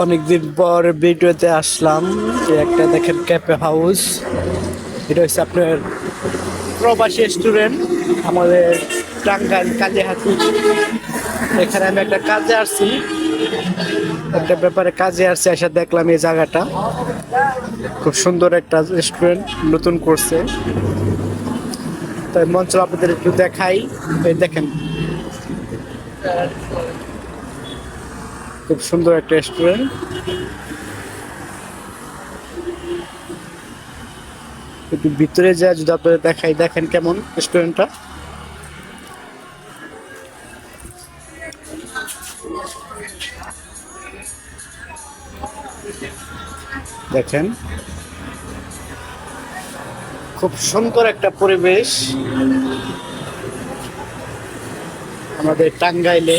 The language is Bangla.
অনেকদিন পর ভিডিওতে আসলাম। যে একটা দেখেন ক্যাফে হাউস, এটা হচ্ছে আপনার প্রবাসী রেস্টুরেন্ট আমাদের টাঙ্গাইল কালিহাতি। এখানে আমি একটা কাজে আসছি, একটা ব্যাপারে কাজে আসছি, এসে দেখলাম এই জায়গাটা খুব সুন্দর একটা রেস্টুরেন্ট নতুন করছে। তাই মঞ্চ আপনাদের একটু দেখাই। এই দেখেন খুব সুন্দর একটা রেস্টুরেন্ট। একটু ভিতরে যা যদি আপনাদের দেখাই, দেখেন কেমন রেস্টুরেন্টটা। দেখেন খুব সুন্দর একটা পরিবেশ আমাদের টাঙ্গাইলে।